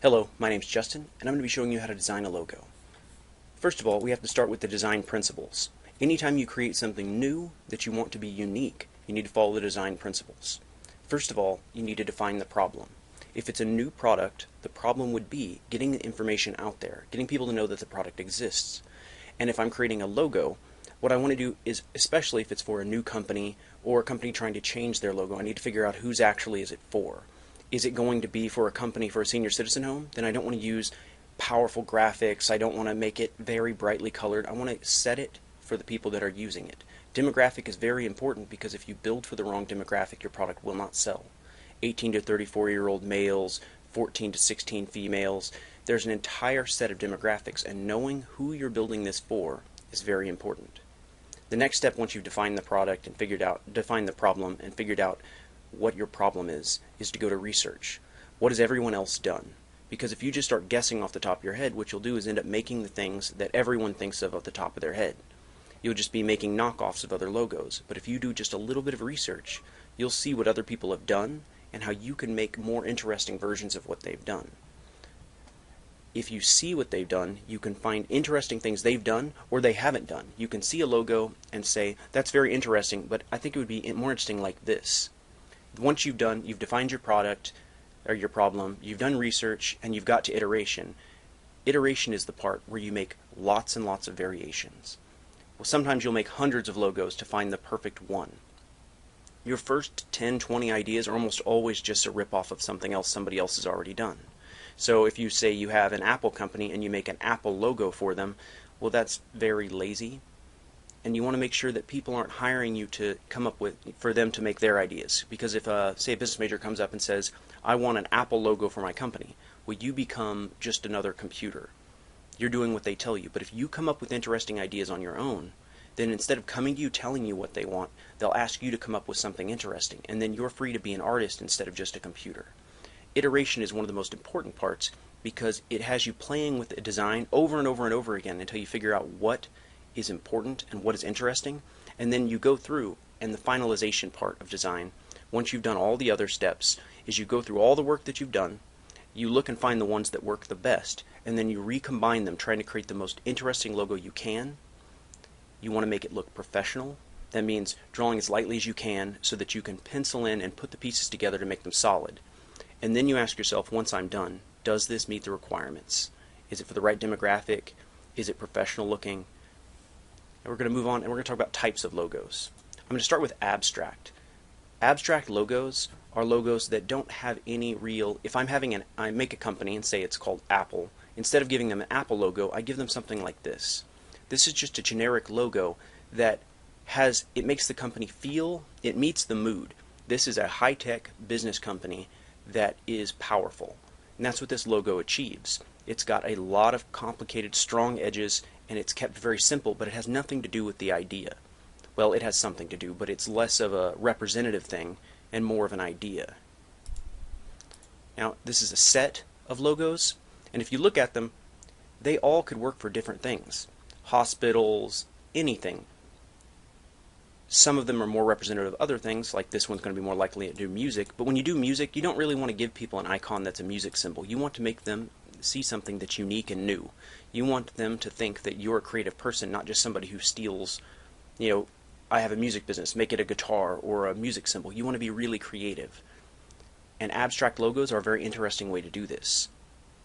Hello, my name's Justin, and I'm going to be showing you how to design a logo. First of all, we have to start with the design principles. Anytime you create something new that you want to be unique, you need to follow the design principles. First of all, you need to define the problem. If it's a new product, the problem would be getting the information out there, getting people to know that the product exists. And if I'm creating a logo, what I want to do is, especially if it's for a new company or a company trying to change their logo, I need to figure out whose actually is it for. Is it going to be for a company for a senior citizen home? Then I don't want to use powerful graphics. I don't want to make it very brightly colored. I want to set it for the people that are using it. Demographic is very important because if you build for the wrong demographic, your product will not sell. 18 to 34-year-old males, 14 to 16 females. There's an entire set of demographics, and knowing who you're building this for is very important. The next step, once you've defined the product and defined the problem and figured out what your problem is to go to research. What has everyone else done? Because if you just start guessing off the top of your head, what you'll do is end up making the things that everyone thinks of at the top of their head. You'll just be making knockoffs of other logos. But if you do just a little bit of research, you'll see what other people have done and how you can make more interesting versions of what they've done. If you see what they've done, you can find interesting things they've done or they haven't done. You can see a logo and say, that's very interesting, but I think it would be more interesting like this. Once you've defined your product or your problem, you've done research, and you've got to iteration. Iteration is the part where you make lots and lots of variations. Well, sometimes you'll make hundreds of logos to find the perfect one. Your first 10, 20 ideas are almost always just a rip-off of something else somebody else has already done. So if you say you have an Apple company and you make an Apple logo for them, well, that's very lazy. And you want to make sure that people aren't hiring you to come up with, for them to make their ideas. Because if, say, a business major comes up and says, I want an Apple logo for my company, well, you become just another computer. You're doing what they tell you. But if you come up with interesting ideas on your own, then instead of coming to you telling you what they want, they'll ask you to come up with something interesting. And then you're free to be an artist instead of just a computer. Iteration is one of the most important parts because it has you playing with a design over and over and over again until you figure out what is important and what is interesting, and then you go through, and the finalization part of design, once you've done all the other steps, is you go through all the work that you've done, you look and find the ones that work the best, and then you recombine them, trying to create the most interesting logo you can. You want to make it look professional. That means drawing as lightly as you can so that you can pencil in and put the pieces together to make them solid. And then you ask yourself, once I'm done, does this meet the requirements? Is it for the right demographic? Is it professional looking? And we're going to move on, and we're going to talk about types of logos. I'm going to start with abstract. Abstract logos are logos that don't have any real... If I make a company and say it's called Apple, instead of giving them an Apple logo, I give them something like this. This is just a generic logo that it makes the company feel, it meets the mood. This is a high-tech business company that is powerful. And that's what this logo achieves. It's got a lot of complicated, strong edges, and it's kept very simple, but it has nothing to do with the idea. Well, it has something to do, but it's less of a representative thing and more of an idea. Now, this is a set of logos, and if you look at them, they all could work for different things. Hospitals, anything. Some of them are more representative of other things, like this one's going to be more likely to do music, but when you do music, you don't really want to give people an icon that's a music symbol. You want to make them see something that's unique and new. You want them to think that you're a creative person, not just somebody who steals, I have a music business, make it a guitar or a music symbol. You want to be really creative. And abstract logos are a very interesting way to do this.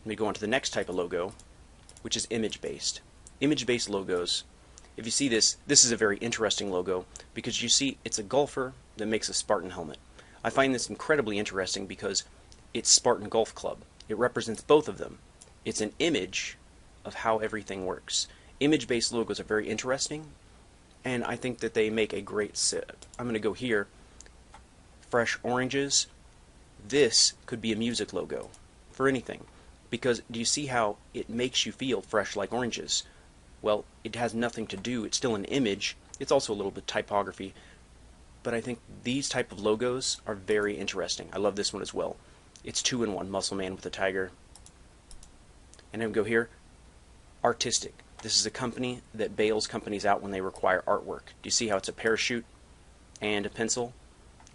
Let me go on to the next type of logo, which is image-based. Image-based logos, if you see this is a very interesting logo because you see it's a golfer that makes a Spartan helmet. I find this incredibly interesting because it's Spartan Golf Club. It represents both of them. It's an image of how everything works. Image-based logos are very interesting, and I think that they make a great set. I'm going to go here. Fresh oranges. This could be a music logo for anything, because do you see how it makes you feel fresh like oranges? Well, it has nothing to do. It's still an image. It's also a little bit typography, but I think these type of logos are very interesting. I love this one as well. It's 2-in-1, Muscle Man with a tiger. And then go here, artistic. This is a company that bails companies out when they require artwork. Do you see how it's a parachute and a pencil?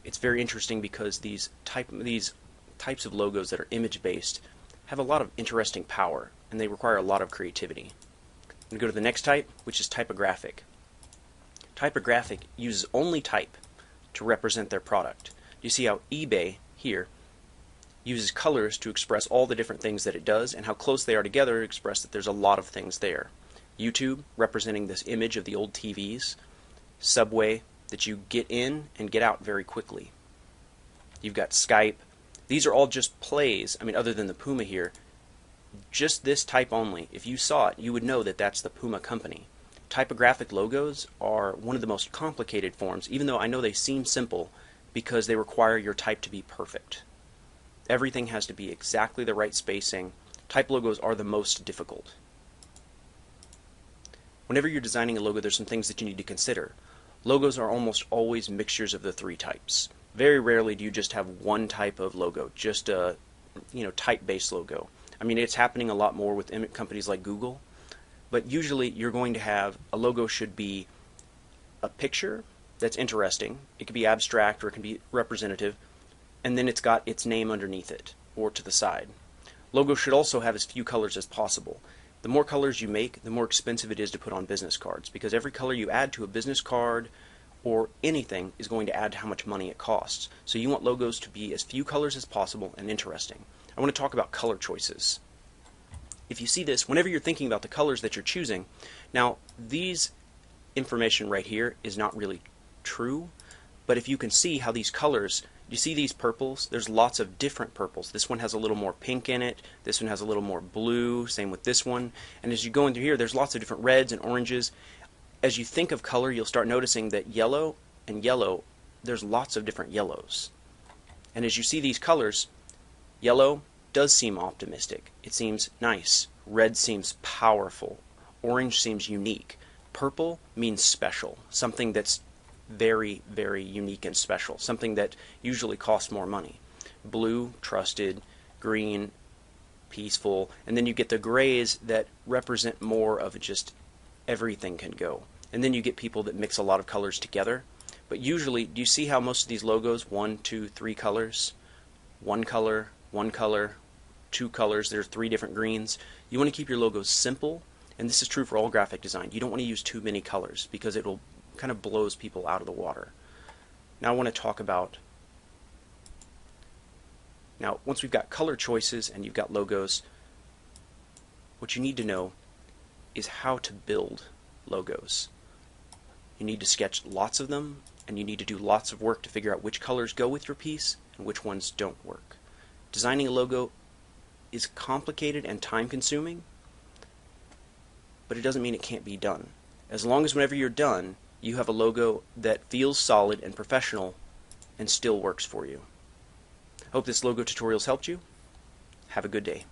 It's very interesting because these types of logos that are image-based have a lot of interesting power, and they require a lot of creativity. I'm going to go to the next type, which is typographic. Typographic uses only type to represent their product. You see how eBay here uses colors to express all the different things that it does, and how close they are together to express that there's a lot of things there. YouTube, representing this image of the old TVs. Subway, that you get in and get out very quickly. You've got Skype. These are all just plays. I mean, other than the Puma here, just this type only. If you saw it, you would know that that's the Puma company. Typographic logos are one of the most complicated forms, even though I know they seem simple, because they require your type to be perfect. Everything has to be exactly the right spacing. Type logos are the most difficult. Whenever you're designing a logo, there's some things that you need to consider. Logos are almost always mixtures of the three types. Very rarely do you just have one type of logo, just a type-based logo. I mean, it's happening a lot more with companies like Google, but usually you're going to have a logo should be a picture that's interesting. It can be abstract or it can be representative, and then it's got its name underneath it or to the side. Logo should also have as few colors as possible. The more colors you make, the more expensive it is to put on business cards, because every color you add to a business card or anything is going to add to how much money it costs. So you want logos to be as few colors as possible and interesting. I want to talk about color choices. If you see this, whenever you're thinking about the colors that you're choosing, now these information right here is not really true, but if you can see how these colors, you see these purples? There's lots of different purples. This one has a little more pink in it. This one has a little more blue. Same with this one. And as you go into here, there's lots of different reds and oranges. As you think of color, you'll start noticing that yellow and yellow, there's lots of different yellows. And as you see these colors, yellow does seem optimistic. It seems nice. Red seems powerful. Orange seems unique. Purple means special, something that's very, very unique and special, something that usually costs more money. Blue, trusted. Green, peaceful. And then you get the grays that represent more of just everything can go. And then you get people that mix a lot of colors together. But usually, do you see how most of these logos, 1, 2, 3 colors? One color, two colors, there's 3 different greens. You want to keep your logos simple, and this is true for all graphic design. You don't want to use too many colors because it will kind of blows people out of the water. Now I want to talk about, now once we've got color choices and you've got logos, what you need to know is how to build logos. You need to sketch lots of them, and you need to do lots of work to figure out which colors go with your piece and which ones don't work. Designing a logo is complicated and time-consuming, but it doesn't mean it can't be done. As long as whenever you're done, you have a logo that feels solid and professional and still works for you. I hope this logo tutorial's helped you. Have a good day.